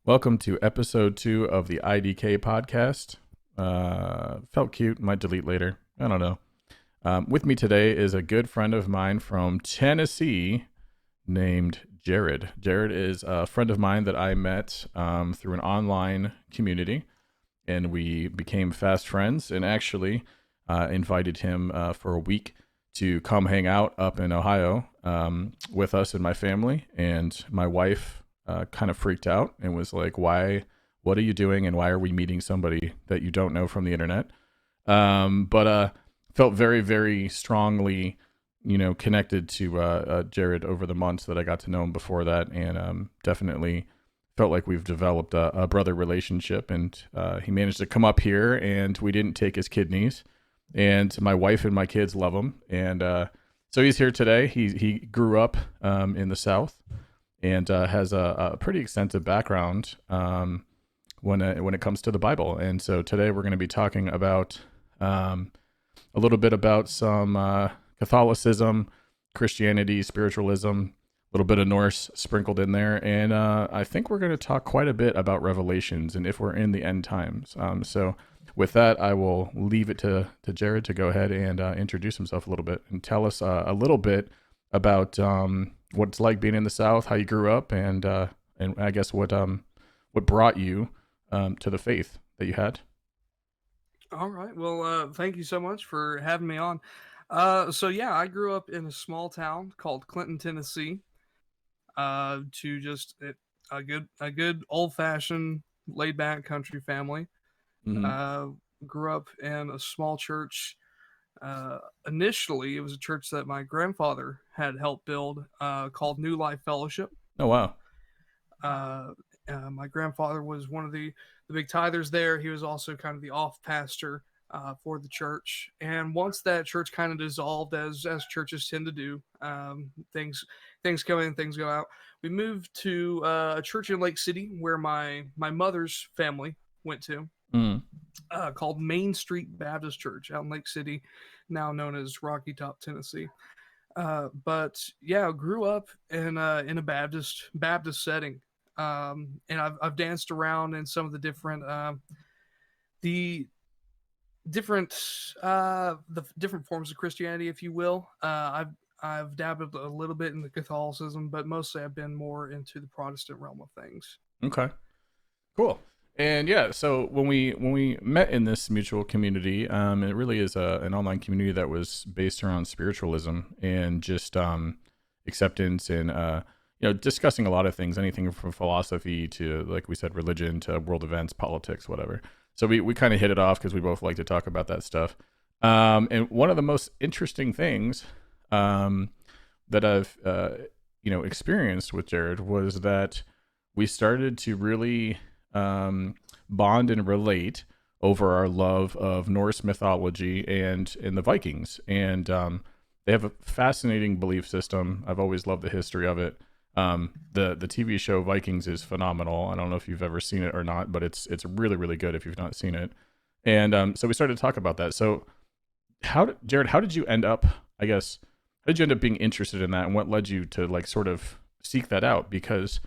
Welcome to episode 2 of the IDK podcast. Felt cute, might delete later. I don't know. With me today is a good friend of mine from Tennessee named Jarrod. Jarrod is a friend of mine that I met through an online community, and we became fast friends, and actually invited him for a week to come hang out up in Ohio with us and my family. And my wife kind of freaked out and was like, "Why? What are you doing? And why are we meeting somebody that you don't know from the internet?" But felt very, very strongly, connected to Jarrod over the months that I got to know him before that, and definitely felt like we've developed a brother relationship. And he managed to come up here, and we didn't take his kidneys. And my wife and my kids love him, and so he's here today. He grew up in the South and has a pretty extensive background when it comes to the Bible. And so today we're going to be talking about a little bit about some Catholicism, Christianity, spiritualism, a little bit of Norse sprinkled in there. And I think we're going to talk quite a bit about Revelations and if we're in the end times. So with that, I will leave it to Jarrod to go ahead and introduce himself a little bit and tell us a little bit about what it's like being in the South, how you grew up, and I guess what brought you to the faith that you had. All right. Well, thank you so much for having me on. So yeah, I grew up in a small town called Clinton, Tennessee. To just a good old fashioned laid back country family. Mm-hmm. Uh, Grew up in a small church. Initially, it was a church that my grandfather had helped build, called New Life Fellowship. Oh wow. Uh, my grandfather was one of the big tithers there. He was also kind of the off pastor for the church. And once that church kind of dissolved, as churches tend to do, things come in, things go out. We moved to a church in Lake City where my mother's family went to, Mm. called Main Street Baptist Church out in Lake City, now known as Rocky Top, Tennessee. But yeah, grew up in a Baptist setting, and I've danced around in some of the different the different forms of Christianity, if you will. I've dabbled a little bit in the Catholicism, but mostly I've been more into the Protestant realm of things. Okay. Cool. And yeah, so when we met in this mutual community, it really is an online community that was based around spiritualism and just acceptance and discussing a lot of things, anything from philosophy to, like we said, religion to world events, politics, whatever. So we kind of hit it off because we both like to talk about that stuff. And one of the most interesting things that I've experienced with Jarrod was that we started to really bond and relate over our love of Norse mythology and in the Vikings. And they have a fascinating belief system. I've always loved the history of it. The TV show Vikings is phenomenal. I don't know if you've ever seen it or not, but it's really, really good if you've not seen it. And so we started to talk about that. So Jarrod, how did you end up, I guess, how did you end up being interested in that, and what led you to like sort of seek that out? Because,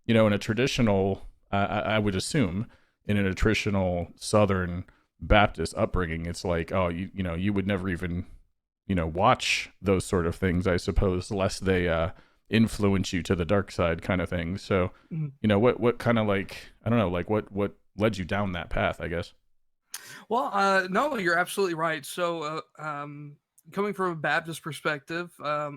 in a traditional, I would assume in a traditional Southern Baptist upbringing, it's like, oh, you would never even, watch those sort of things, I suppose, lest they influence you to the dark side kind of thing. So, Mhm. what kind of like, I don't know, like what led you down that path, I guess. Well, no, you're absolutely right. So, coming from a Baptist perspective,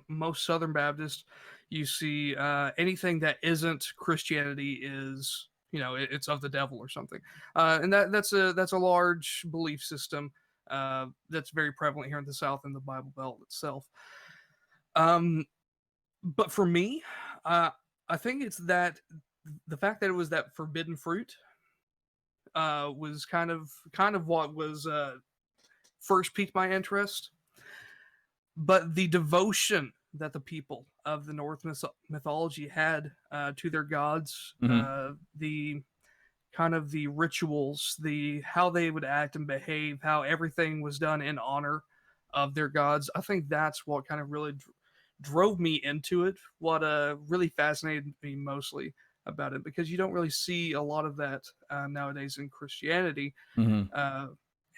most Southern Baptists, you see anything that isn't Christianity is, it's of the devil or something, and that's a large belief system that's very prevalent here in the South in the Bible Belt itself. Um, but for me, uh, I think it's that the fact that it was that forbidden fruit was kind of what was first piqued my interest, but the devotion that the people of the Norse mythology had to their gods, Mm-hmm. the kind of the rituals, the how they would act and behave, how everything was done in honor of their gods. I think that's what kind of really drove me into it. What really fascinated me mostly about it, because you don't really see a lot of that nowadays in Christianity. Mm-hmm. Uh,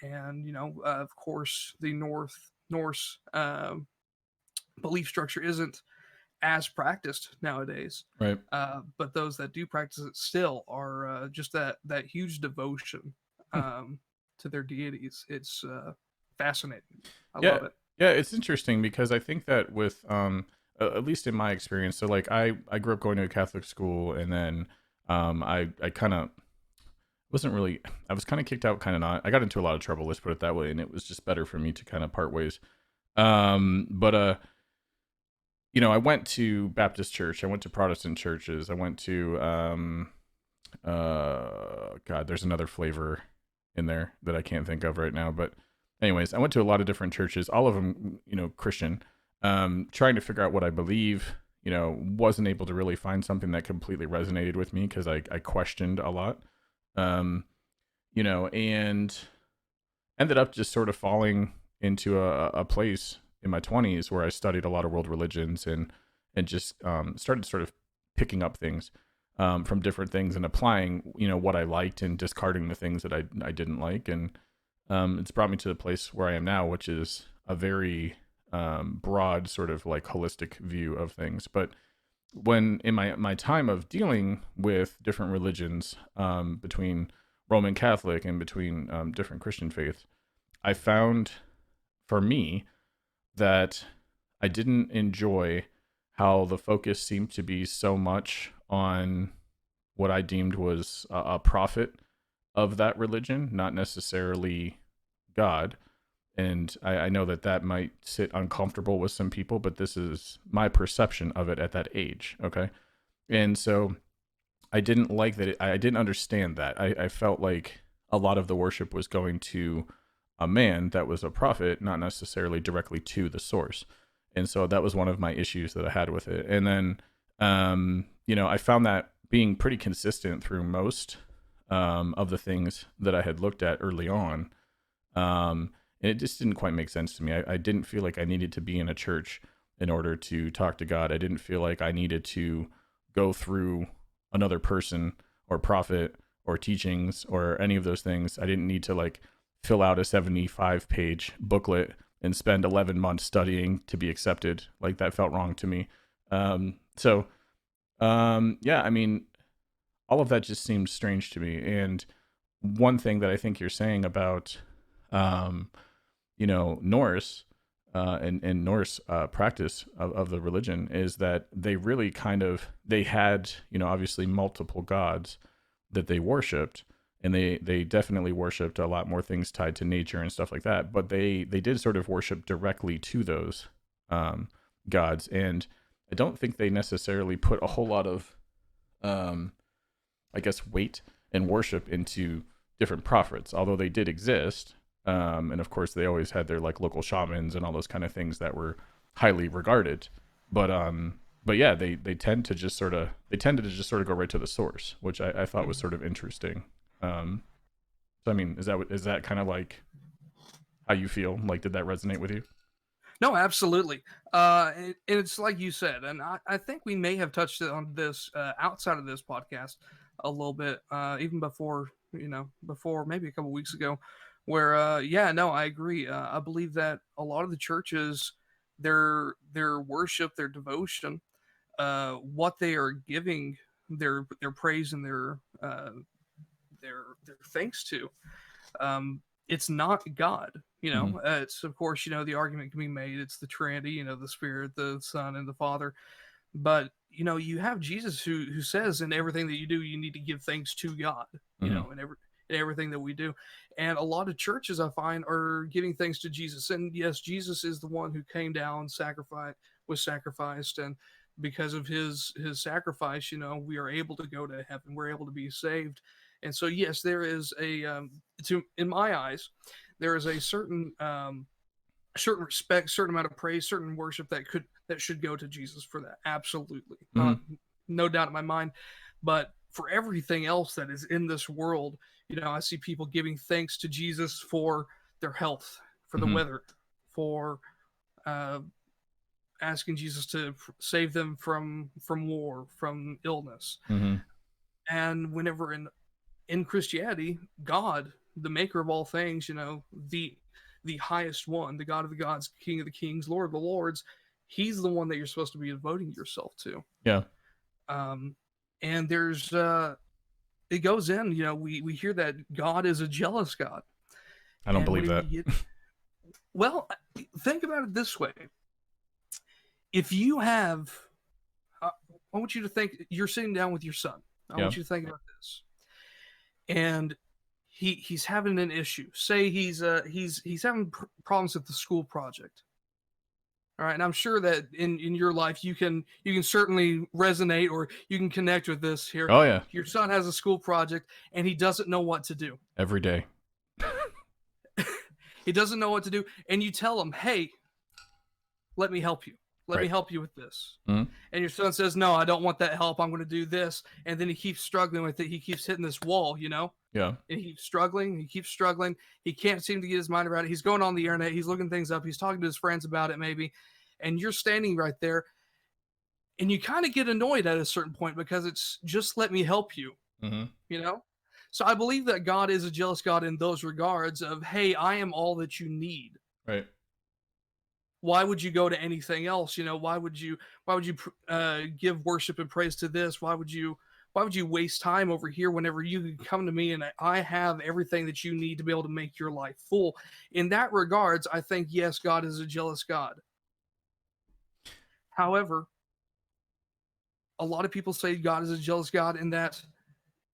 and of course, the Norse belief structure isn't as practiced nowadays. Right. But those that do practice it still are just that huge devotion um, to their deities. It's fascinating. I Yeah. love it. Yeah, it's interesting because I think that with at least in my experience, so like I grew up going to a Catholic school, and then I kind of wasn't really, I was kind of kicked out, kind of not. I got into a lot of trouble, let's put it that way, and it was just better for me to kind of part ways. But I went to Baptist church, I went to Protestant churches, I went to God, there's another flavor in there that I can't think of right now, but anyways, I went to a lot of different churches, all of them, Christian, trying to figure out what I believe. Wasn't able to really find something that completely resonated with me because I questioned a lot. um and ended up just sort of falling into a place in my 20s where I studied a lot of world religions, and just started sort of picking up things from different things and applying what I liked and discarding the things that I didn't like. And it's brought me to the place where I am now, which is a very broad sort of like holistic view of things. But when in my time of dealing with different religions, between Roman Catholic and between different Christian faiths, I found for me that I didn't enjoy how the focus seemed to be so much on what I deemed was a prophet of that religion, not necessarily God. And I know that might sit uncomfortable with some people, but this is my perception of it at that age. Okay. And so I didn't like that. I didn't understand that. I felt like a lot of the worship was going to a man that was a prophet, not necessarily directly to the source. And so that was one of my issues that I had with it. And then, I found that being pretty consistent through most of the things that I had looked at early on. And it just didn't quite make sense to me. I didn't feel like I needed to be in a church in order to talk to God. I didn't feel like I needed to go through another person or prophet or teachings or any of those things. I didn't need to like fill out a 75-page booklet and spend 11 months studying to be accepted. Like that felt wrong to me. Yeah, I mean, all of that just seemed strange to me. And one thing that I think you're saying about, Norse, and Norse practice of the religion is that they really they had, obviously multiple gods that they worshipped, and they definitely worshipped a lot more things tied to nature and stuff like that. But they did sort of worship directly to those gods, and I don't think they necessarily put a whole lot of, I guess, weight and worship into different prophets, although they did exist. And of course, they always had their like local shamans and all those kind of things that were highly regarded. But yeah, they tended to just sort of go right to the source, which I thought was sort of interesting. So I mean, is that kind of like how you feel? Like, did that resonate with you? No, absolutely. And it's like you said, and I think we may have touched on this outside of this podcast a little bit, even before maybe a couple weeks ago, where yeah, no, I agree. I believe that a lot of the churches, their worship, their devotion, what they are giving their praise and their thanks to, it's not God. Mm-hmm. It's of course, the argument can be made. It's the Trinity, the Spirit, the Son, and the Father. But you have Jesus who says in everything that you do, you need to give thanks to God. Mm-hmm. In everything that we do, and a lot of churches I find are giving thanks to Jesus. And yes, Jesus is the one who came down, was sacrificed, and because of his sacrifice, we are able to go to heaven. We're able to be saved. And so yes, there is in my eyes, there is a certain respect, certain amount of praise, certain worship that should go to Jesus for that. Absolutely, Mm-hmm. not no doubt in my mind. But for everything else that is in this world, I see people giving thanks to Jesus for their health, for the Mm-hmm. weather, for uh, asking Jesus to save them from war, from illness. Mm-hmm. And whenever in Christianity, God, the maker of all things, the highest one, the God of the gods, King of the kings, Lord of the lords, he's the one that you're supposed to be devoting yourself to. Yeah. Um, and there's it goes in, we hear that God is a jealous God. I don't And believe whenever that. you get, well, think about it this way. If you have, I want you to think, you're sitting down with your son. I Yeah. want you to think about this. And he's having an issue. Say he's having problems with the school project. All right, and I'm sure that in your life you can certainly resonate, or you can connect with this here. Oh yeah. Your son has a school project and he doesn't know what to do. Every day. He doesn't know what to do, and you tell him, "Hey, let me help you. Let me Right. help you with this." Mhm. And your son says, "No, I don't want that help. I'm going to do this." And then he keeps struggling with it. He keeps hitting this wall, Yeah. and he keeps struggling. He keeps struggling. He can't seem to get his mind around it. He's going on the internet. He's looking things up. He's talking to his friends about it, maybe. And you're standing right there, and you kind of get annoyed at a certain point because it's just, let me help you, Mm-hmm. you know? So I believe that God is a jealous God in those regards of, hey, I am all that you need. Right. Why would you go to anything else? Why would you give worship and praise to this? Why would you waste time over here whenever you can come to me and I have everything that you need to be able to make your life full? In that regards, I think, yes, God is a jealous God. However, a lot of people say God is a jealous God in that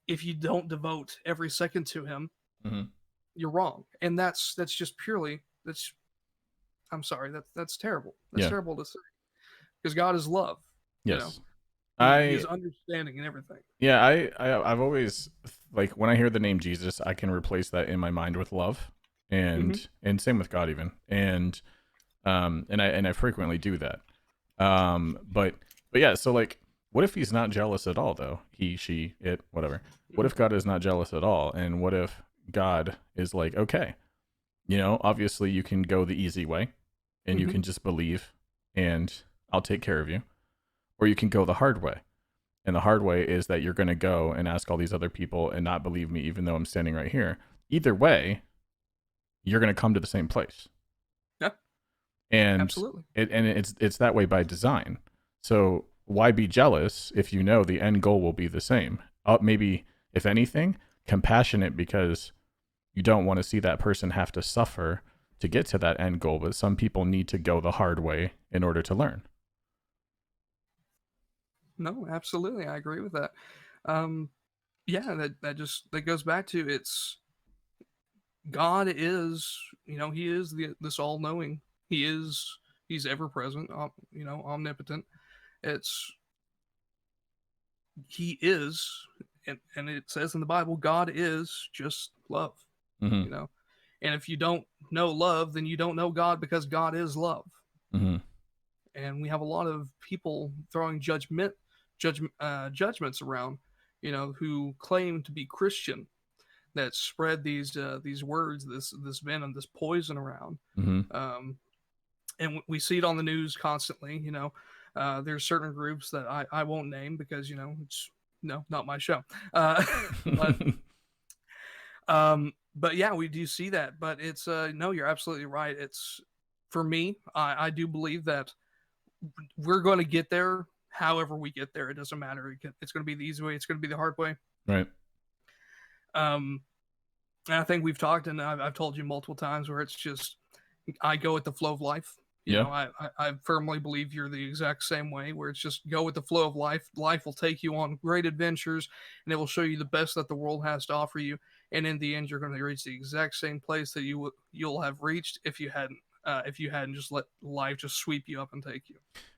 if you don't devote every second to him, Mm-hmm. you're wrong. And that's just purely, I'm sorry, that's terrible. That's Yeah. terrible to say. Because God is love. Yes. He is I understanding and everything. Yeah, I've always, like, when I hear the name Jesus, I can replace that in my mind with love, and Mhm. and same with God even, and I frequently do that. But yeah, so like, what if he's not jealous at all though? He, she, it, whatever. What if God is not jealous at all? And what if God is like, okay, obviously you can go the easy way, and you Mhm. can just believe, and I'll take care of you, or you can go the hard way. And the hard way is that you're going to go and ask all these other people and not believe me, even though I'm standing right here. Either way, you're going to come to the same place. Yeah, And absolutely. it's that way by design. So why be jealous if you know the end goal will be the same? Maybe, if anything, compassionate, because you don't want to see that person have to suffer to get to that end goal. But some people need to go the hard way in order to learn. No, absolutely. I agree with that. Yeah, that goes back to, it's God is, he is this all knowing. He's ever present, omnipotent. It's he is, and it says in the Bible, God is just love, Mm-hmm. you know. And if you don't know love, then you don't know God, because God is love. Mm-hmm. And we have a lot of people throwing judgments around, who claim to be Christian, that spread these words, this venom, this poison around. Mm-hmm. And we see it on the news constantly. There's certain groups that I won't name because it's not my show. But but yeah, we do see that. But it's no, you're absolutely right. It's, for me, I do believe that we're going to get there. However we get there, it doesn't matter. It's going to be the easy way. It's going to be the hard way. Right. And I think we've talked, and I've told you multiple times, where it's just, I go with the flow of life. Yeah. I firmly believe you're the exact same way, where it's just go with the flow of life. Life will take you on great adventures, and it will show you the best that the world has to offer you. And in the end, you're going to reach the exact same place that you'll have reached if you hadn't just let life just sweep you up and take you.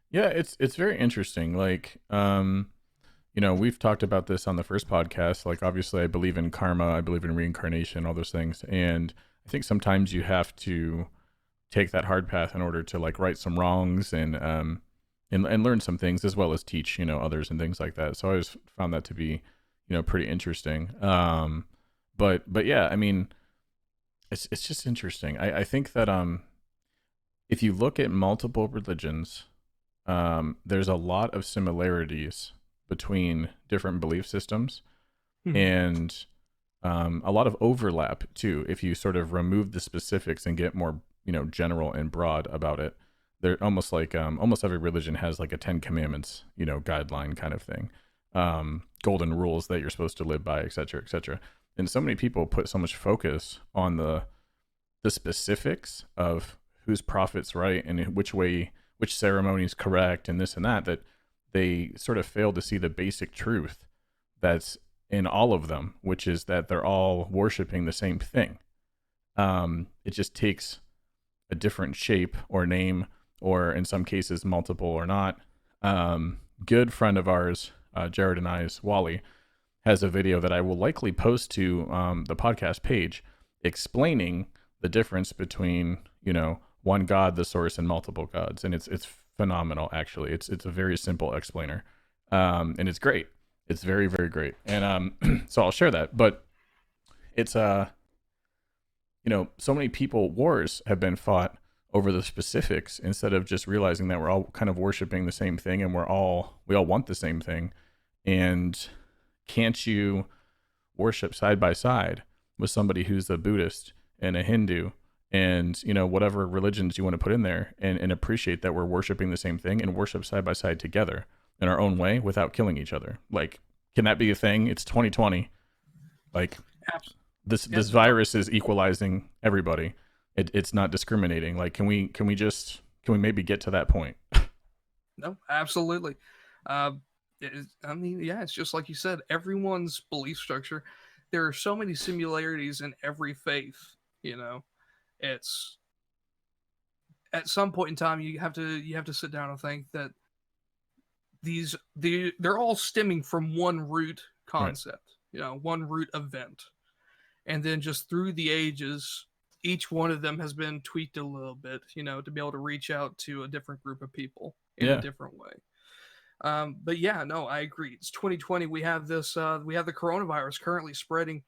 Yeah, it's very interesting. Like, we've talked about this on the first podcast. Like, obviously, I believe in karma, I believe in reincarnation, all those things, and I think sometimes you have to take that hard path in order to, like, right some wrongs, and learn some things, as well as teach others and things like that. So I always found that to be pretty interesting. But yeah, I mean, it's just interesting. I think that if you look at multiple religions, there's a lot of similarities between different belief systems. Mhm. and a lot of overlap too. If you sort of remove the specifics and get more, general and broad about it, they're almost like almost every religion has like a Ten Commandments, guideline kind of thing, golden rules that you're supposed to live by, et cetera, et cetera. And so many people put so much focus on the specifics of whose prophet's right and which ceremony is correct and this and that, that they sort of fail to see the basic truth that's in all of them, which is that they're all worshiping the same thing. It just takes a different shape or name, or in some cases multiple or not. Good friend of ours, Jarrod and I's, Wally, has a video that I will likely post to the podcast page explaining the difference between, one God, the source, and multiple gods. And it's phenomenal, actually. It's a very simple explainer. And it's great. It's very, very great. And so I'll share that. But it's so many wars have been fought over the specifics instead of just realizing that we're all kind of worshiping the same thing and we all want the same thing. And can't you worship side by side with somebody who's a Buddhist and a Hindu and, whatever religions you want to put in there, and appreciate that we're worshiping the same thing and worship side by side together in our own way without killing each other? Like, can that be a thing? It's 2020. Like, Abs- this yeah, this virus is equalizing everybody. It's not discriminating. Like, can we maybe get to that point? no, absolutely. Uh, I mean, yeah, it's just like you said. Everyone's belief structure. There are so many similarities in every faith. You know, it's at some point in time you have to sit down and think that they're all stemming from one root Right. concept. One root event, and then just through the ages, each one of them has been tweaked a little bit. To be able to reach out to a different group of people in a Yeah. different way. But yeah, no, I agree. It's 2020. We have this. We have the coronavirus currently spreading,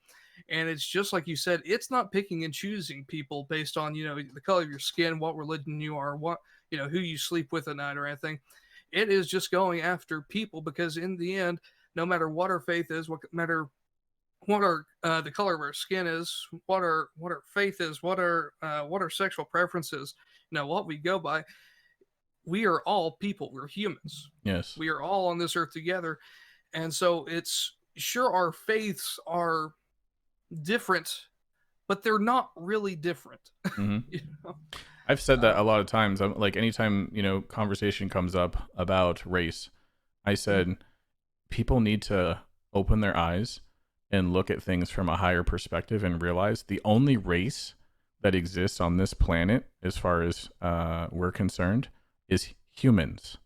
and it's just like you said. It's not picking and choosing people based on the color of your skin, what religion you are, what who you sleep with at night or anything. It is just going after people because in the end, no matter what our faith is, what matter what our the color of our skin is, what our faith is, what our sexual preferences, what we go by, we are all people. We're humans. Yes. We are all on this earth together. And so it's sure our faiths are different, but they're not really different. Hmm. you know? I've said that a lot of times. I'm like, anytime conversation comes up about race, I said people need to open their eyes and look at things from a higher perspective and realize the only race that exists on this planet, as far as we're concerned, is humans.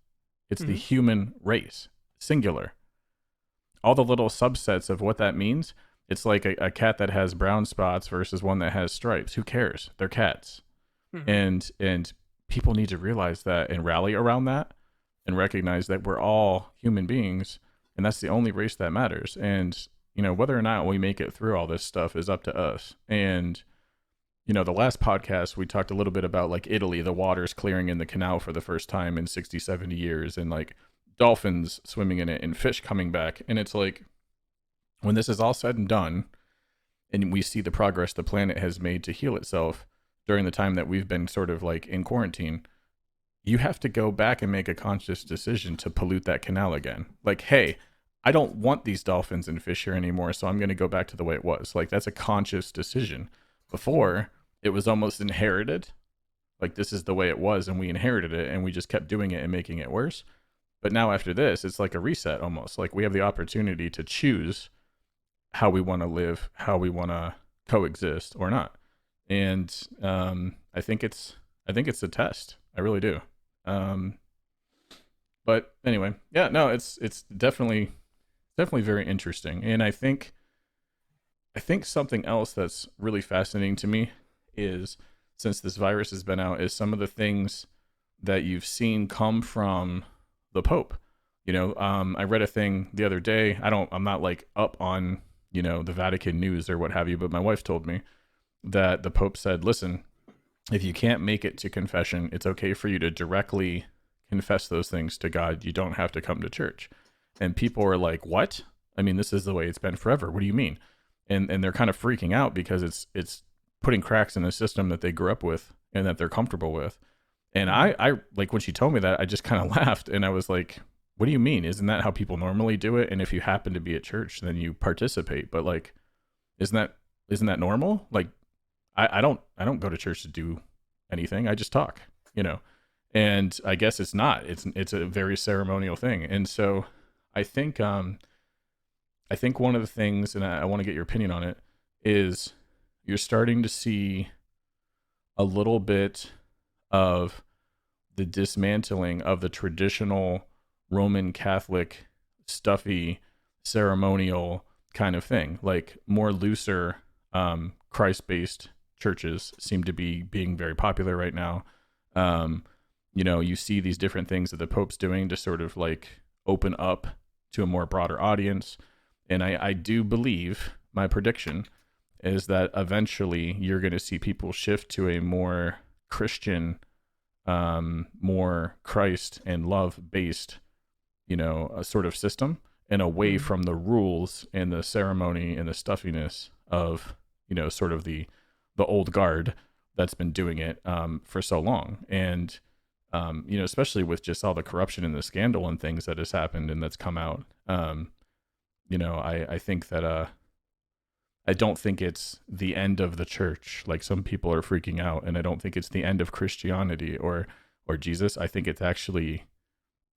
It's the human race, singular. All the little subsets of what that means, it's like a cat that has brown spots versus one that has stripes. Who cares? They're cats. And people need to realize that and rally around that and recognize that we're all human beings, and that's the only race that matters. And whether or not we make it through all this stuff is up to us. And the last podcast we talked a little bit about like Italy, the waters clearing in the canal for the first time in 60, 70 years, and like dolphins swimming in it and fish coming back. And it's like, when this is all said and done and we see the progress the planet has made to heal itself during the time that we've been sort of like in quarantine, you have to go back and make a conscious decision to pollute that canal again. Like, hey, I don't want these dolphins and fish here anymore, so I'm going to go back to the way it was. Like, that's a conscious decision. Before, it was almost inherited. Like, this is the way it was, and we inherited it, and we just kept doing it and making it worse. But now after this, it's like a reset almost. Like, we have the opportunity to choose how we want to live, how we want to coexist or not. And I think it's a test. I really do. But anyway, yeah, no, it's definitely very interesting. And I think something else that's really fascinating to me is, since this virus has been out, is some of the things that you've seen come from the Pope. I read a thing the other day. I'm not like up on the Vatican news or what have you, but my wife told me that the Pope said, listen, if you can't make it to confession, it's okay for you to directly confess those things to God. You don't have to come to church. And people are like, what? I mean, this is the way it's been forever. What do you mean? And they're kind of freaking out because it's putting cracks in the system that they grew up with and that they're comfortable with. And I like when she told me that, I just kind of laughed and I was like, what do you mean? Isn't that how people normally do it? And if you happen to be at church, then you participate. But like, isn't that normal? Like, I don't go to church to do anything. I just talk, you know. And I guess it's not. It's a very ceremonial thing. And so I think one of the things, and I want to get your opinion on it, is you're starting to see a little bit of the dismantling of the traditional Roman Catholic stuffy ceremonial kind of thing. Like more looser Christ-based churches seem to be being very popular right now. You see these different things that the Pope's doing to sort of like open up to a more broader audience. And I do believe, my prediction is that eventually you're going to see people shift to a more Christian, more Christ and love based, a sort of system, and away from the rules and the ceremony and the stuffiness of, sort of the old guard that's been doing it for so long. And, especially with just all the corruption and the scandal and things that has happened and that's come out, I think that I don't think it's the end of the church like some people are freaking out, and I don't think it's the end of Christianity or Jesus. I think it's actually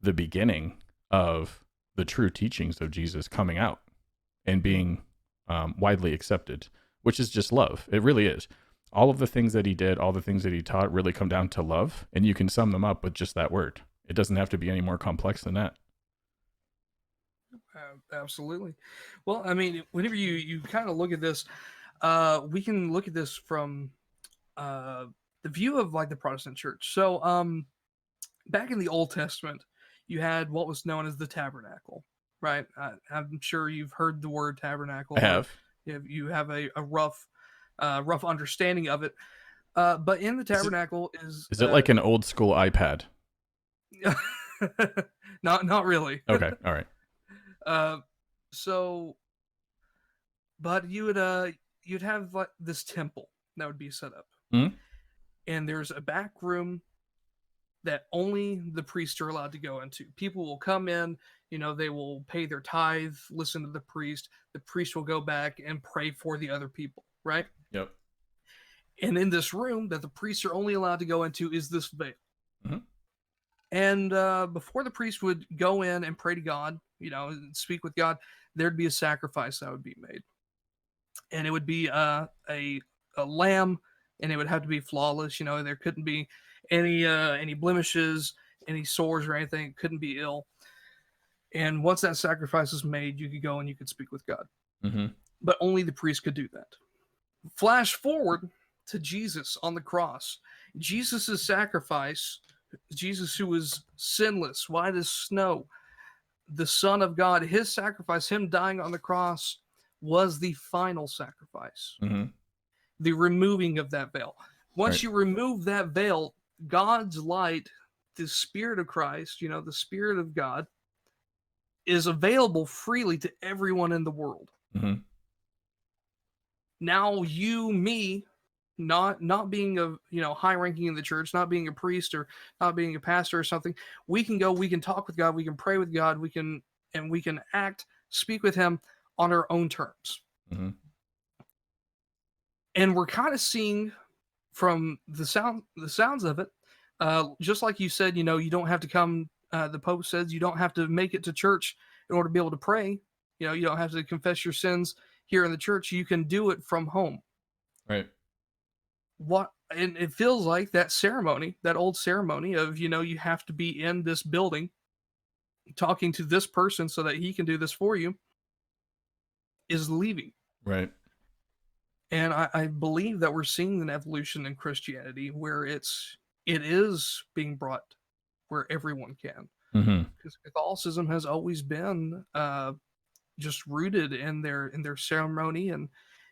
the beginning of the true teachings of Jesus coming out and being widely accepted, which is just love. It really is. All of the things that he did, all the things that he taught really come down to love, and you can sum them up with just that word. It doesn't have to be any more complex than that. Absolutely. Well, I mean, whenever you kind of look at this, we can look at this from the view of like the Protestant church. So back in the Old Testament, you had what was known as the tabernacle, right? I'm sure you've heard the word tabernacle. I have. You have a rough understanding of it. But in the tabernacle is it like an old school iPad? Not really. Okay, all right. But you'd have like this temple that would be set up, and there's a back room that only the priests are allowed to go into. People will come in, they will pay their tithe, listen to the priest. The priest will go back and pray for the other people, right? Yep. And in this room that the priests are only allowed to go into is this veil. Mm-hmm. And before the priest would go in and pray to God, speak with God, there'd be a sacrifice that would be made. And it would be a lamb, and it would have to be flawless. There couldn't be any blemishes, any sores or anything. It couldn't be ill. And once that sacrifice was made, you could go and you could speak with God. Mm-hmm. But only the priest could do that. Flash forward to Jesus on the cross. Jesus' sacrifice, Jesus who was sinless, white as snow, the Son of God, his sacrifice, him dying on the cross, was the final sacrifice. Mm-hmm. The removing of that veil. Once you remove that veil, God's light, the Spirit of Christ, the Spirit of God, is available freely to everyone in the world. Mm-hmm. Now you, me, not being a high ranking in the church, not being a priest or not being a pastor or something, we can go, we can talk with God, we can pray with God, we can act, speak with him on our own terms. Mm-hmm. And we're kind of seeing from the sounds of it, just like you said, you don't have to come, the Pope says you don't have to make it to church in order to be able to pray. You don't have to confess your sins here in the church. You can do it from home. Right. And it feels like that ceremony, that old ceremony of, you have to be in this building talking to this person so that he can do this for you, is leaving. Right. And I believe that we're seeing an evolution in Christianity where it is being brought where everyone can. Mm-hmm. Because Catholicism has always been just rooted in their ceremony and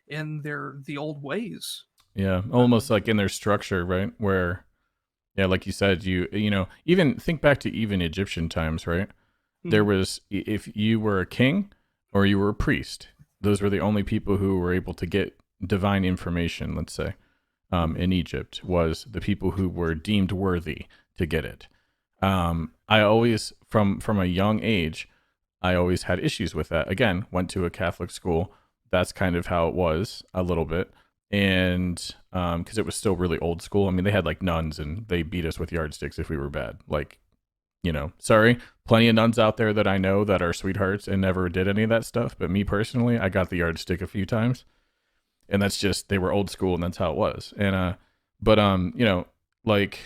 in the old ways. Yeah, almost like in their structure, right? Where, yeah, like you said, you even think back to even Egyptian times, right? Mm-hmm. There was, if you were a king or you were a priest. Those were the only people who were able to get divine information, let's say, in Egypt, was the people who were deemed worthy to get it. I always, from a young age, I always had issues with that. Again, went to a Catholic school. That's kind of how it was a little bit. And because it was still really old school. I mean, they had like nuns and they beat us with yardsticks if we were bad. Like, sorry, plenty of nuns out there that I know that are sweethearts and never did any of that stuff. But me personally, I got the yardstick a few times. And that's just, they were old school and that's how it was. And, but, like,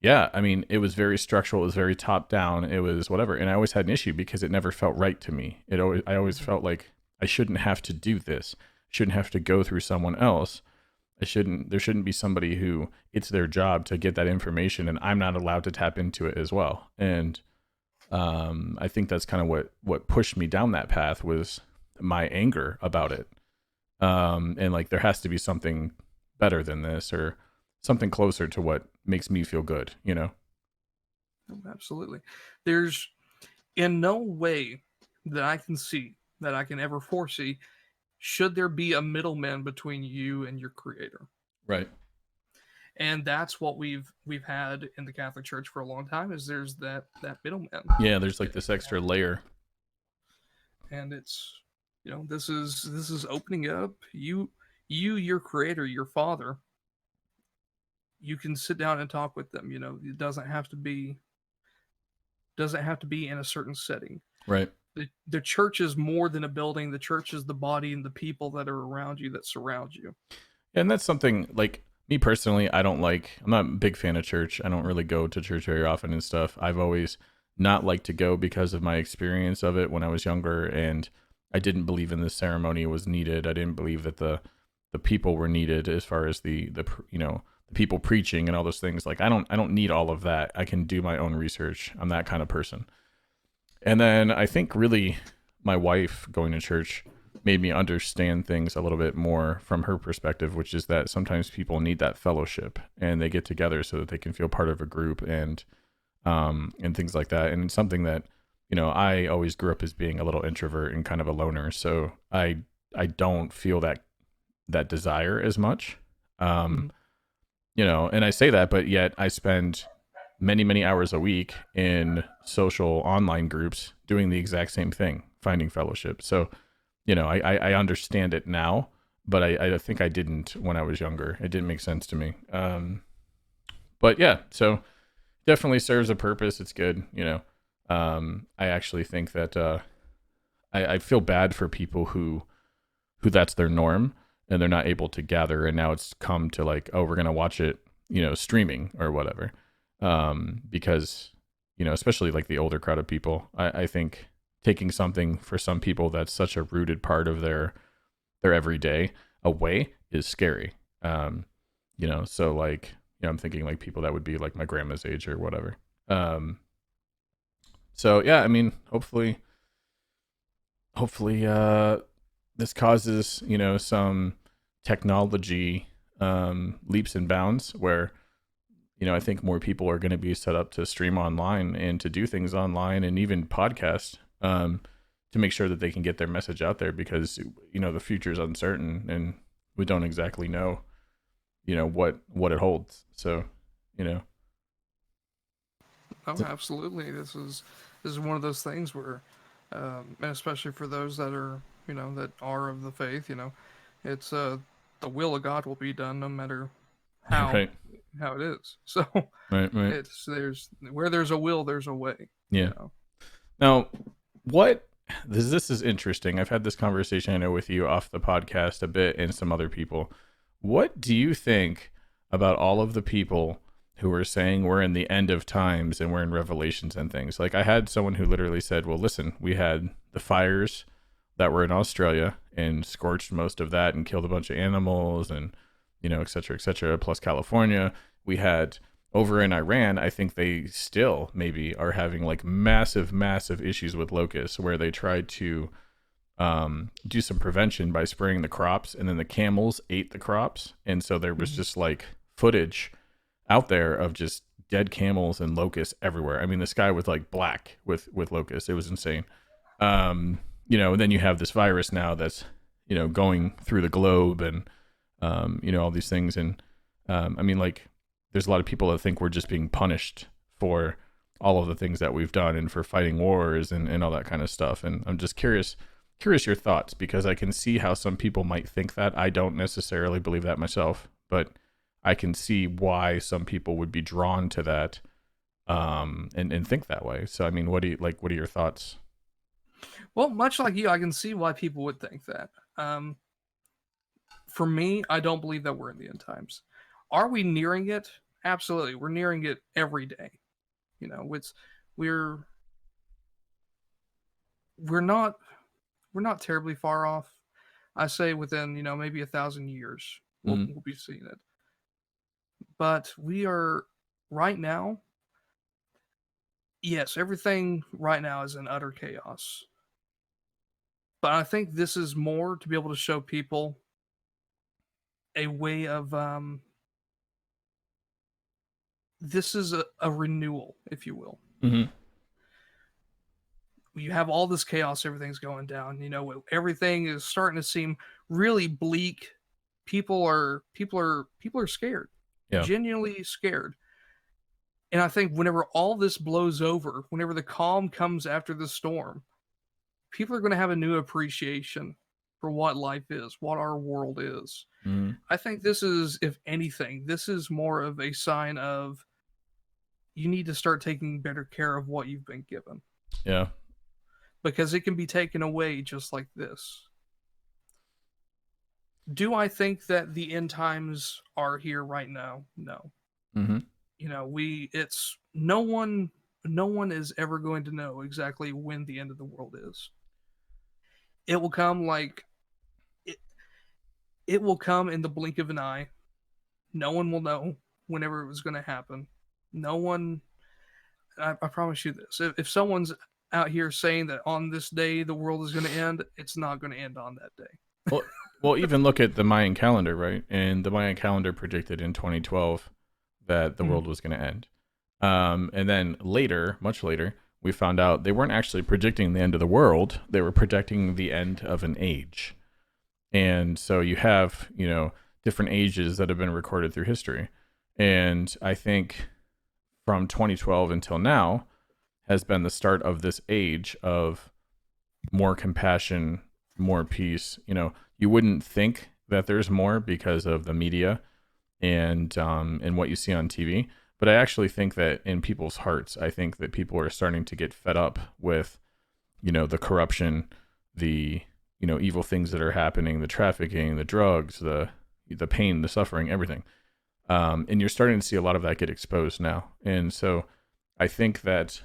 yeah, I mean, it was very structural. It was very top down. It was whatever. And I always had an issue because it never felt right to me. I always felt like I shouldn't have to do this. Shouldn't have to go through someone else. There shouldn't be somebody who it's their job to get that information and I'm not allowed to tap into it as well. And I think that's kind of what pushed me down that path, was my anger about it. And like, there has to be something better than this, or something closer to what makes me feel good, Absolutely. There's in no way that I can see, that I can ever foresee, should there be a middleman between you and your creator. Right. And that's what we've had in the Catholic Church for a long time, is there's that middleman. Yeah, there's like this extra layer. And it's, this is opening up your creator, your father. You can sit down and talk with them. It doesn't have to be in a certain setting. Right. The church is more than a building. The church is the body and the people that are around you, that surround you. And that's something, like, me personally, I'm not a big fan of church. I don't really go to church very often and stuff. I've always not liked to go because of my experience of it when I was younger, and I didn't believe in the ceremony was needed. I didn't believe that the people were needed, as far as the people preaching and all those things. Like, I don't need all of that. I can do my own research. I'm that kind of person. And then I think really my wife going to church made me understand things a little bit more from her perspective, which is that sometimes people need that fellowship and they get together so that they can feel part of a group and things like that. And it's something that, I always grew up as being a little introvert and kind of a loner. So I don't feel that desire as much. And I say that, but yet I spend many, many hours a week in social online groups doing the exact same thing, finding fellowship. So, I understand it now, but I think I didn't when I was younger. It didn't make sense to me. But yeah, so definitely serves a purpose. It's good. I actually think that I feel bad for people who that's their norm and they're not able to gather. And now it's come to like, oh, we're going to watch it, streaming or whatever. Because, especially like the older crowd of people, I think taking something for some people that's such a rooted part of their everyday away is scary. So like, I'm thinking like people that would be like my grandma's age or whatever. So yeah, I mean, hopefully, this causes, some technology, leaps and bounds where, I think more people are going to be set up to stream online and to do things online and even podcast, to make sure that they can get their message out there, because, the future is uncertain and we don't exactly know, what it holds. So, Oh, absolutely. This is one of those things where, and especially for those that are, that are of the faith, it's the will of God will be done no matter how right. how it is. So Right. it's where there's a will, there's a way. Yeah. Now, this is interesting. I've had this conversation, I know, with you off the podcast a bit and some other people. What do you think about all of the people who are saying we're in the end of times and we're in Revelations and things? Like, I had someone who literally said, well, listen, we had the fires that were in Australia and scorched most of that and killed a bunch of animals and, et cetera, plus California. We had over in Iran, I think they still maybe are having like massive issues with locusts, where they tried to do some prevention by spraying the crops, and then the camels ate the crops. And so there was just like footage out there of just dead camels and locusts everywhere. I mean, the sky was like black with locusts. It was insane. and then you have this virus now that's, going through the globe and, all these things. And, I mean, like, there's a lot of people that think we're just being punished for all of the things that we've done and for fighting wars and all that kind of stuff. And I'm just curious your thoughts, because I can see how some people might think that. I don't necessarily believe that myself, but I can see why some people would be drawn to that, and think that way. So, I mean, what are your thoughts? Well, much like you, I can see why people would think that. For me, I don't believe that we're in the end times. Are we nearing it? Absolutely. We're nearing it every day. We're we're not we're not terribly far off. I say within, maybe 1,000 years we'll be seeing it. But we are right now. Yes, everything right now is in utter chaos. But I think this is more to be able to show people a way of this is a renewal, if you will. Mm-hmm. You have all this chaos, everything's going down. Everything is starting to seem really bleak. People are scared, Yeah. genuinely scared. And I think whenever all this blows over, whenever the calm comes after the storm, people are going to have a new appreciation for what life is, what our world is. Mm-hmm. I think this is, if anything, this is more of a sign of you need to start taking better care of what you've been given. Yeah. Because it can be taken away just like this. Do I think that the end times are here right now? No. Mm-hmm. It's no one is ever going to know exactly when the end of the world is. It will come it will come in the blink of an eye. No one will know whenever it was going to happen. No one, I promise you this. If someone's out here saying that on this day the world is going to end, it's not going to end on that day. Well, even look at the Mayan calendar, right? And the Mayan calendar predicted in 2012 that the world was going to end. And then later, much later, we found out they weren't actually predicting the end of the world. They were predicting the end of an age. And so you have, different ages that have been recorded through history. And I think from 2012 until now has been the start of this age of more compassion, more peace. You wouldn't think that there's more because of the media and what you see on TV. But I actually think that in people's hearts, I think that people are starting to get fed up with, the corruption, the, evil things that are happening, the trafficking, the drugs, the pain, the suffering, everything. And you're starting to see a lot of that get exposed now. And so I think that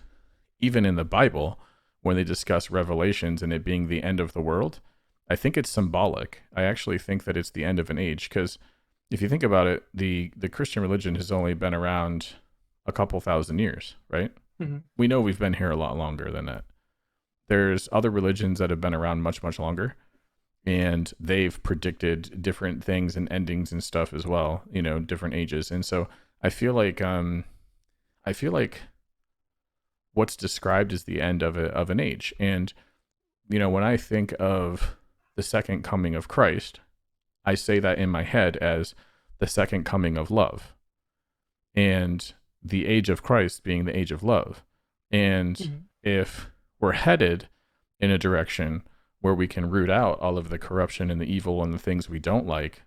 even in the Bible, when they discuss Revelations and it being the end of the world, I think it's symbolic. I actually think that it's the end of an age, because if you think about it, the Christian religion has only been around a couple thousand years, right? Mm-hmm. We know we've been here a lot longer than that. There's other religions that have been around much, much longer, and they've predicted different things and endings and stuff as well, different ages. And so I feel like what's described as the end of an age. And, when I think of the second coming of Christ, I say that in my head as the second coming of love, and the age of Christ being the age of love. And if we're headed in a direction where we can root out all of the corruption and the evil and the things we don't like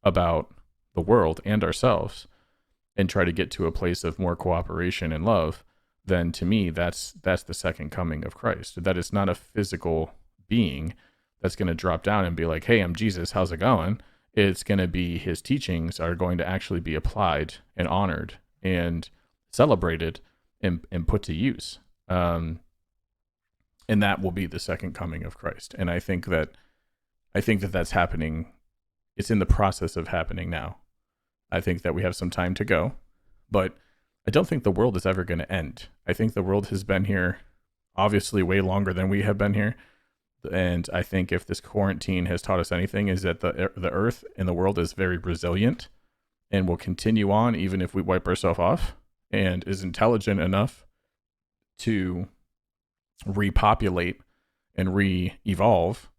about the world and ourselves, and try to get to a place of more cooperation and love, then to me, that's the second coming of Christ. That it's not a physical being that's going to drop down and be like, hey, I'm Jesus, how's it going? It's going to be his teachings are going to actually be applied and honored and celebrated and put to use. And that will be the second coming of Christ. And I think that that's happening. It's in the process of happening now. I think that we have some time to go, but I don't think the world is ever going to end. I think the world has been here obviously way longer than we have been here. And I think if this quarantine has taught us anything, is that the earth and the world is very resilient and will continue on even if we wipe ourselves off, and is intelligent enough to repopulate and re-evolve,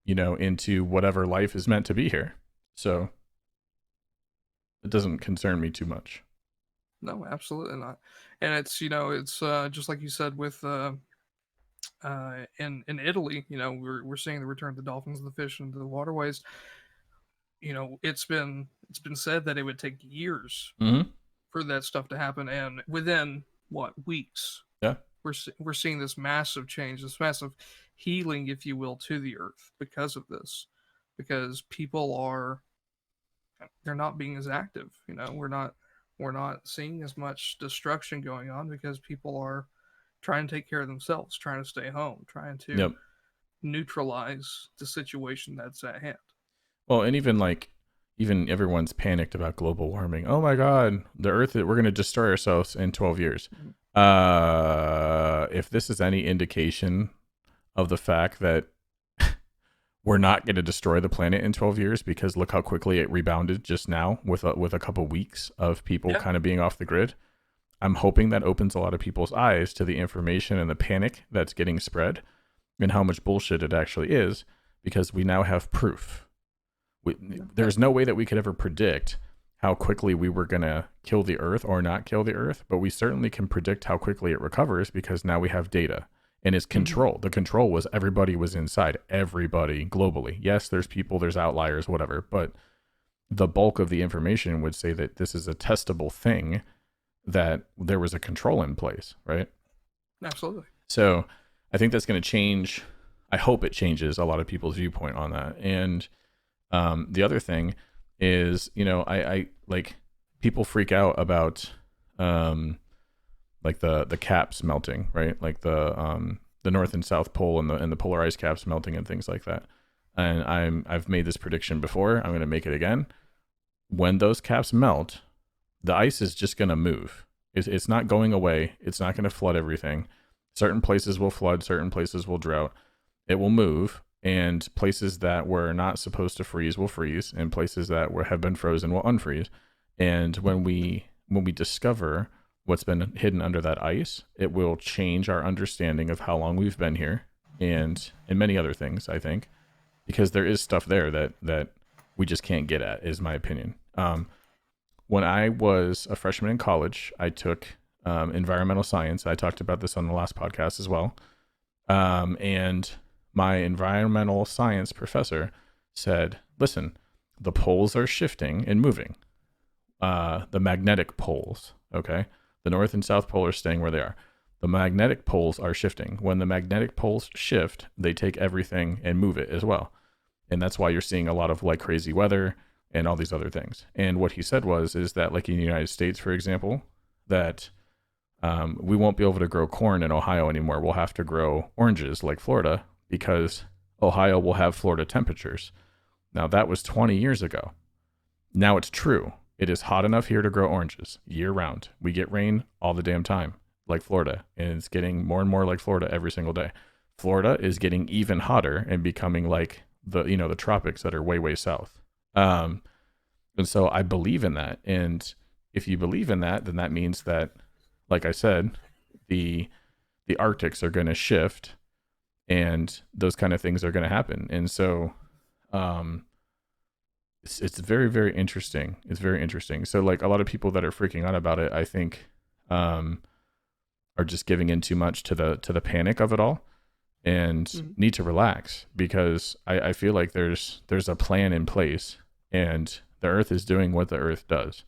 into whatever life is meant to be here. So it doesn't concern me too much. No, absolutely not. And it's it's just like you said with in Italy, we're seeing the return of the dolphins and the fish into the waterways. It's been said that it would take years Mm-hmm. for that stuff to happen, and within what, weeks, Yeah. we're seeing this massive change, this massive healing, if you will, to the earth because of this, because people are they're not being as active. We're not seeing as much destruction going on because people are trying to take care of themselves, trying to stay home, trying to Yep. neutralize the situation that's at hand. Well, and even everyone's panicked about global warming. Oh my God, the Earth, we're going to destroy ourselves in 12 years. If this is any indication of the fact that we're not going to destroy the planet in 12 years, because look how quickly it rebounded just now with a couple weeks of people kind of being off the grid. I'm hoping that opens a lot of people's eyes to the information and the panic that's getting spread and how much bullshit it actually is, because we now have proof. There's no way that we could ever predict how quickly we were going to kill the Earth or not kill the Earth, but we certainly can predict how quickly it recovers because now we have data. And it's control. Mm-hmm. The control was everybody was inside. Everybody globally. Yes, there's people, there's outliers, whatever. But the bulk of the information would say that this is a testable thing, that there was a control in place, right? Absolutely. So I think that's going to change. I hope it changes a lot of people's viewpoint on that. And the other thing is, I like, people freak out about like the caps melting, right? Like the North and South Pole and the polar ice caps melting and things like that. And I've made this prediction before. I'm going to make it again. When those caps melt, the ice is just going to move. It's not going away. It's not going to flood everything. Certain places will flood. Certain places will drought. It will move, and places that were not supposed to freeze will freeze, and places that have been frozen will unfreeze. And when we discover what's been hidden under that ice, it will change our understanding of how long we've been here, and many other things, I think, because there is stuff there that we just can't get at, is my opinion. When I was a freshman in college, I took environmental science. I talked about this on the last podcast as well. And my environmental science professor said, listen, the poles are shifting and moving. The magnetic poles, okay? The North and South Pole are staying where they are. The magnetic poles are shifting. When the magnetic poles shift, they take everything and move it as well. And that's why you're seeing a lot of like crazy weather and all these other things. And what he said is that like in the United States, for example, that we won't be able to grow corn in Ohio anymore. We'll have to grow oranges like Florida, because Ohio will have Florida temperatures. Now that was 20 years ago. Now it's true. It is hot enough here to grow oranges year round. We get rain all the damn time, like Florida, and it's getting more and more like Florida every single day. Florida is getting even hotter and becoming like the tropics that are way, way south. And so I believe in that. And if you believe in that, then that means that, like I said, the Arctics are going to shift, and those kind of things are going to happen. And so it's very, very interesting. It's very interesting. So like a lot of people that are freaking out about it, I think are just giving in too much to the panic of it all, and need to relax, because I feel like there's a plan in place, and the Earth is doing what the Earth does,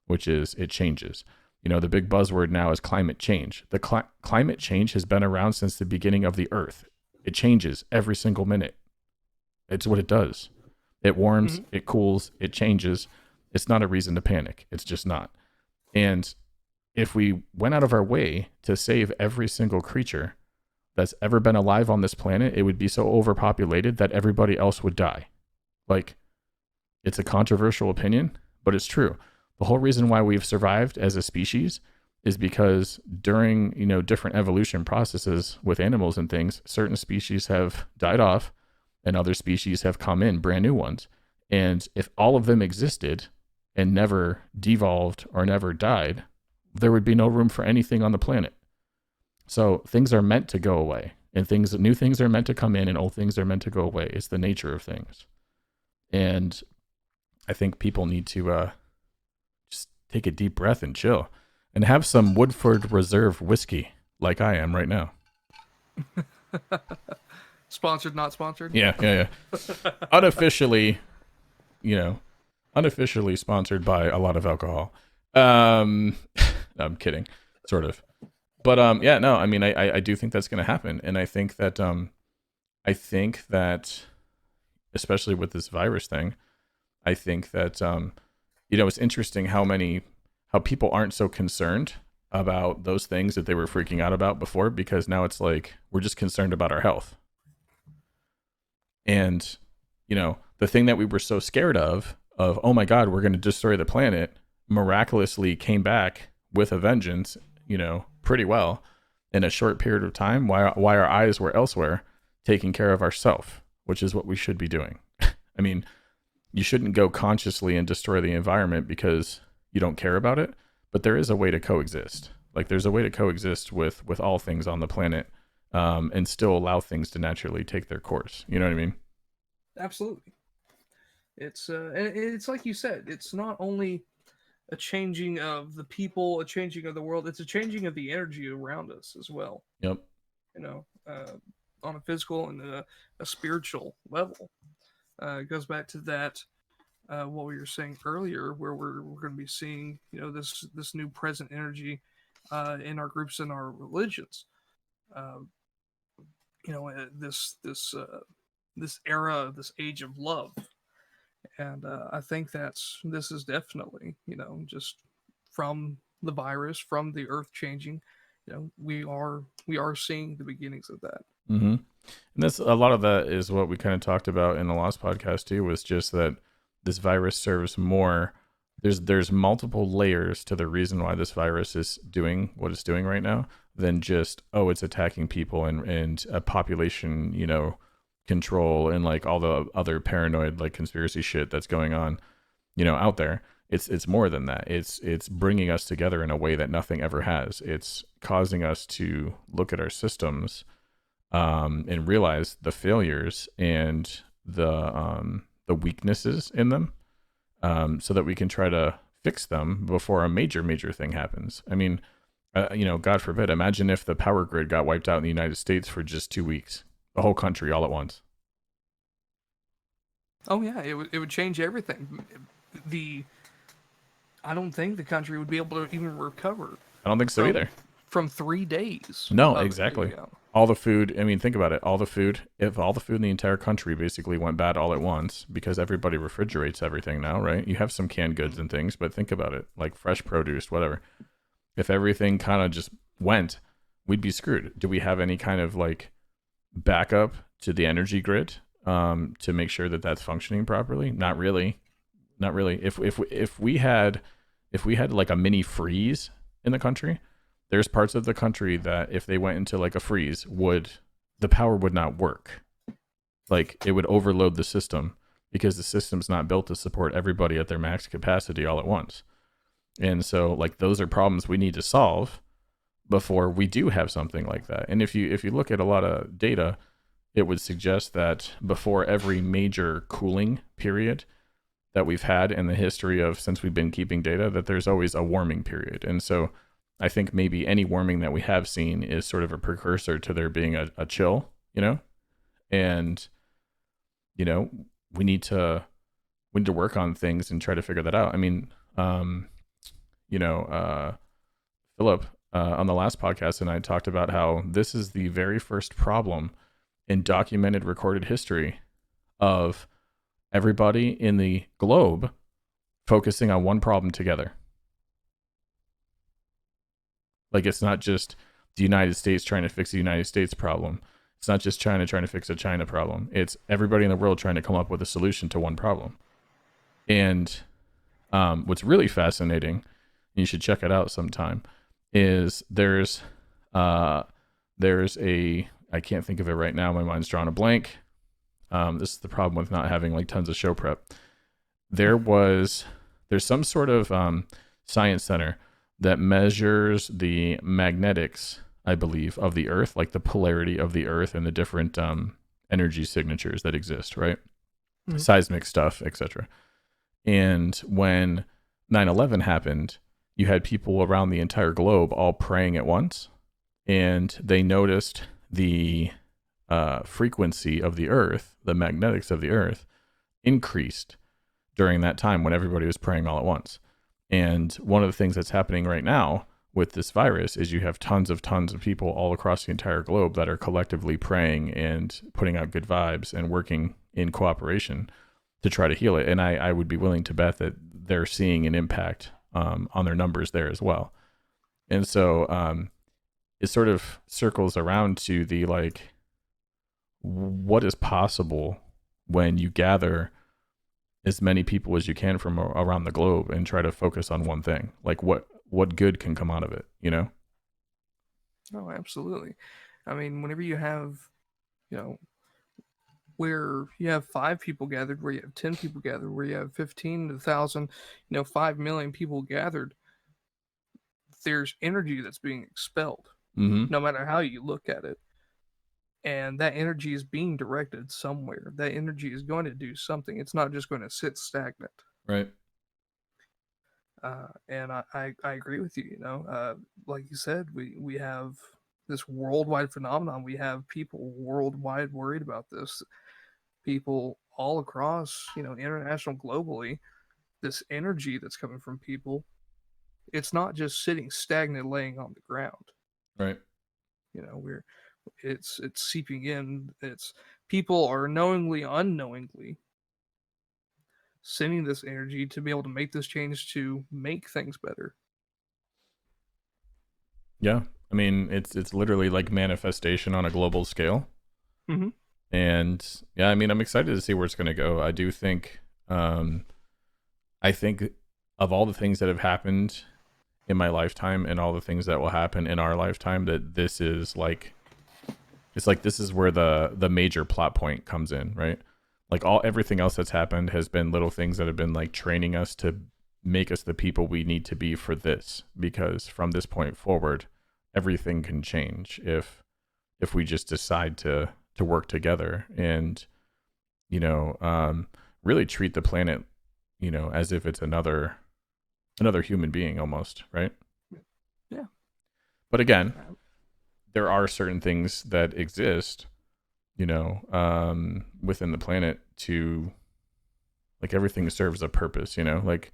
which is it changes. The big buzzword now is climate change. The climate change has been around since the beginning of the Earth. It changes every single minute. It's what it does. It warms, it cools, it changes. It's not a reason to panic. It's just not. And if we went out of our way to save every single creature that's ever been alive on this planet, it would be so overpopulated that everybody else would die. Like, it's a controversial opinion, but it's true. The whole reason why we've survived as a species is because during, different evolution processes with animals and things, certain species have died off and other species have come in, brand new ones. And if all of them existed and never devolved or never died, there would be no room for anything on the planet. So things are meant to go away. and new things are meant to come in and old things are meant to go away. It's the nature of things. And I think people need to just take a deep breath and chill and have some Woodford Reserve whiskey like I am right now. Sponsored, not sponsored. Yeah. Unofficially, unofficially sponsored by a lot of alcohol. No, I'm kidding, sort of. But yeah, no, I mean, I do think that's going to happen, and I think that especially with this virus thing, I think that it's interesting how people aren't so concerned about those things that they were freaking out about before, because now it's like we're just concerned about our health. And the thing that we were so scared of oh my God, we're going to destroy the planet, miraculously came back with a vengeance, pretty well in a short period of time, while our eyes were elsewhere taking care of ourselves, which is what we should be doing. I mean, you shouldn't go consciously and destroy the environment because you don't care about it, but there is a way to coexist. Like, there's a way to coexist with all things on the planet, and still allow things to naturally take their course. You know what I mean? Absolutely. It's like you said, it's not only a changing of the people, a changing of the world, it's a changing of the energy around us as well. Yep. On a physical and a spiritual level. It goes back to that, what we were saying earlier, where we're going to be seeing, this new present energy in our groups and our religions. This era, this age of love. And I think this is definitely, just from the virus, from the earth changing, we are seeing the beginnings of that. Mm-hmm. And that's a lot of that is what we kind of talked about in the last podcast too, was just that this virus serves more. There's multiple layers to the reason why this virus is doing what it's doing right now than just, it's attacking people and a population, control and like all the other paranoid like conspiracy shit that's going on, out there. It's more than that. It's bringing us together in a way that nothing ever has. It's causing us to look at our systems and realize the failures and the weaknesses in them, so that we can try to fix them before a major thing happens. I mean, God forbid, imagine if the power grid got wiped out in the United States for just 2 weeks, the whole country all at once. Oh yeah, it would change everything. I don't think the country would be able to even recover. I don't think so either. From 3 days. No, exactly. All the food, I mean, think about it. If all the food in the entire country basically went bad all at once, because everybody refrigerates everything now, right? You have some canned goods and things, but think about it, like fresh produce, whatever. If everything kind of just went, we'd be screwed. Do we have any kind of like backup to the energy grid to make sure that that's functioning properly? Not really. If we had like a mini freeze in the country, there's parts of the country that if they went into like a freeze, the power would not work. Like, it would overload the system because the system's not built to support everybody at their max capacity all at once. And so like those are problems we need to solve before we do have something like that. And if you look at a lot of data, it would suggest that before every major cooling period that we've had in the history of since we've been keeping data, that there's always a warming period. And so I think maybe any warming that we have seen is sort of a precursor to there being a chill, and, we need to work on things and try to figure that out. I mean, Philip, on the last podcast, and I talked about how this is the very first problem in documented recorded history of everybody in the globe focusing on one problem together. Like, it's not just the United States trying to fix the United States problem. It's not just China trying to fix a China problem. It's everybody in the world trying to come up with a solution to one problem. And what's really fascinating, and you should check it out sometime, is there's a, I can't think of it right now. My mind's drawn a blank. This is the problem with not having like tons of show prep. There's some sort of science center that measures the magnetics I believe, of the Earth, like the polarity of the Earth and the different energy signatures that exist, right? Mhm. Seismic stuff, etc. And when 9/11 happened, you had people around the entire globe all praying at once, and they noticed the frequency of the Earth, the magnetics of the Earth, increased during that time when everybody was praying all at once. And one of the things that's happening right now with this virus is you have tons of people all across the entire globe that are collectively praying and putting out good vibes and working in cooperation to try to heal it. And I would be willing to bet that they're seeing an impact on their numbers there as well. And so it sort of circles around to the like, what is possible when you gather as many people as you can from around the globe and try to focus on one thing? Like what good can come out of it, you know? Oh, absolutely. I mean, whenever you have, you know, where you have 5 people gathered, where you have 10 people gathered, where you have 15,000, 5 million people gathered, there's energy that's being expelled, Mm-hmm. no matter how you look at it. And that energy is being directed somewhere. That energy is going to do something. It's not just going to sit stagnant. Right. And I agree with you. Like you said, we have this worldwide phenomenon. We have people worldwide worried about this. People all across, international, globally. This energy that's coming from people, it's not just sitting stagnant, laying on the ground. Right. We're it's seeping in. It's people are knowingly, unknowingly sending this energy to be able to make this change to make things better. Yeah. I mean, it's literally like manifestation on a global scale. Mm-hmm. And yeah, I mean, I'm excited to see where it's going to go. I do think I think of all the things that have happened in my lifetime and all the things that will happen in our lifetime, that this is like, it's like this is where the major plot point comes in, right? Like everything else that's happened has been little things that have been like training us to make us the people we need to be for this, because from this point forward everything can change if we just decide to work together and you know really treat the planet as if it's another human being almost, right? Yeah. But again, there are certain things that exist within the planet to, like, everything serves a purpose, like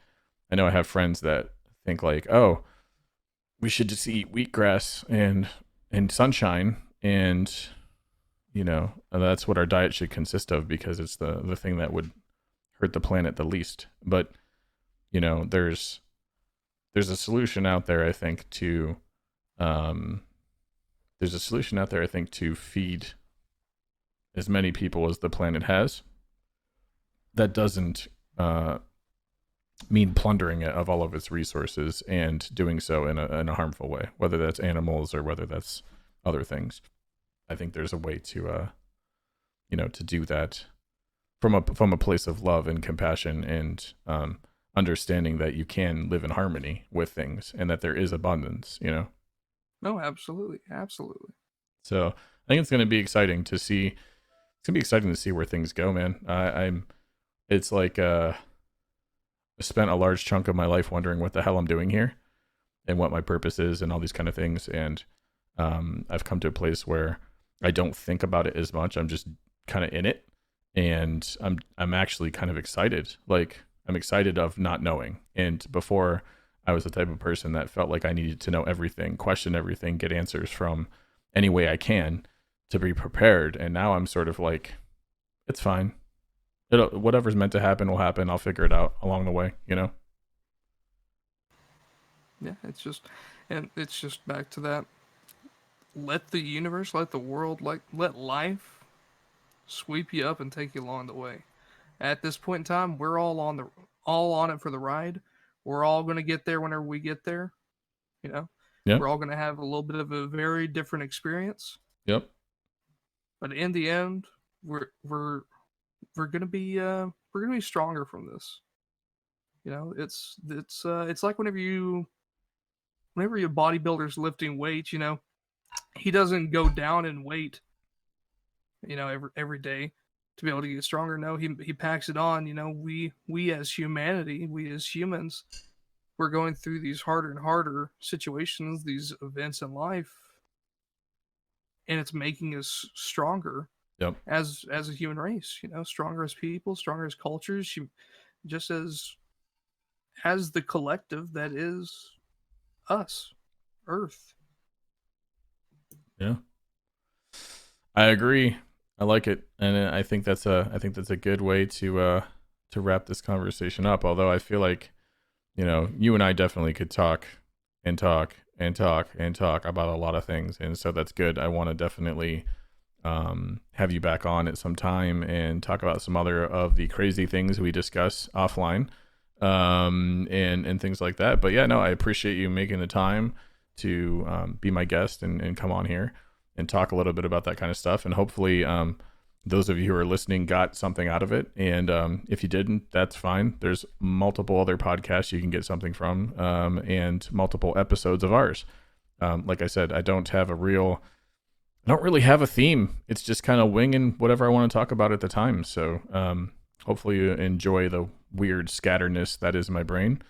I know I have friends that think like, oh, we should just eat wheatgrass and sunshine, and that's what our diet should consist of because it's the thing that would hurt the planet the least. But there's a solution out there, I think, to feed as many people as the planet has. That doesn't mean plundering it of all of its resources and doing so in a harmful way, whether that's animals or whether that's other things. I think there's a way to to do that from a place of love and compassion and understanding that you can live in harmony with things and that there is abundance. No, absolutely, absolutely. So I think it's going to be exciting to see. It's gonna be exciting to see where things go, man. It's like I spent a large chunk of my life wondering what the hell I'm doing here and what my purpose is and all these kind of things. And I've come to a place where I don't think about it as much. I'm just kind of in it, and I'm actually kind of excited. Like, I'm excited of not knowing. And before, I was the type of person that felt like I needed to know everything, question everything, get answers from any way I can to be prepared. And now I'm sort of like, it's fine. Whatever's meant to happen will happen. I'll figure it out along the way. Yeah, it's just back to that. Let the universe, let the world, let life sweep you up and take you along the way. At this point in time, we're all on it for the ride. We're all going to get there whenever we get there. You know, Yeah. we're all going to have a little bit of a very different experience. Yep. But in the end, we're going to be stronger from this. It's like whenever you bodybuilders lifting weights. He doesn't go down in weight, every day to be able to get stronger. No, he packs it on. We as humanity, we as humans, we're going through these harder and harder situations, these events in life, and it's making us stronger Yep. as a human race. Stronger as people, stronger as cultures, just as the collective that is us, Earth. Yeah. I agree. I like it, and I think that's a good way to wrap this conversation up. Although I feel like you and I definitely could talk and talk and talk and talk about a lot of things, and so that's good. I want to definitely have you back on at some time and talk about some other of the crazy things we discuss offline, and things like that. But yeah, no, I appreciate you making the time to be my guest and come on here and talk a little bit about that kind of stuff. And hopefully, those of you who are listening got something out of it. And if you didn't, that's fine. There's multiple other podcasts you can get something from, and multiple episodes of ours. Like I said, I don't really have a theme. It's just kind of winging whatever I want to talk about at the time. So hopefully you enjoy the weird scatterness that is my brain.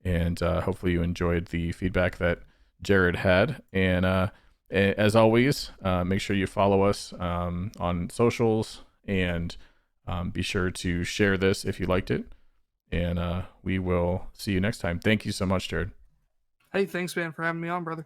And hopefully you enjoyed the feedback that Jarrod had. And as always, make sure you follow us on socials, and be sure to share this if you liked it. And we will see you next time. Thank you so much, Jarrod. Hey, thanks, man, for having me on, brother.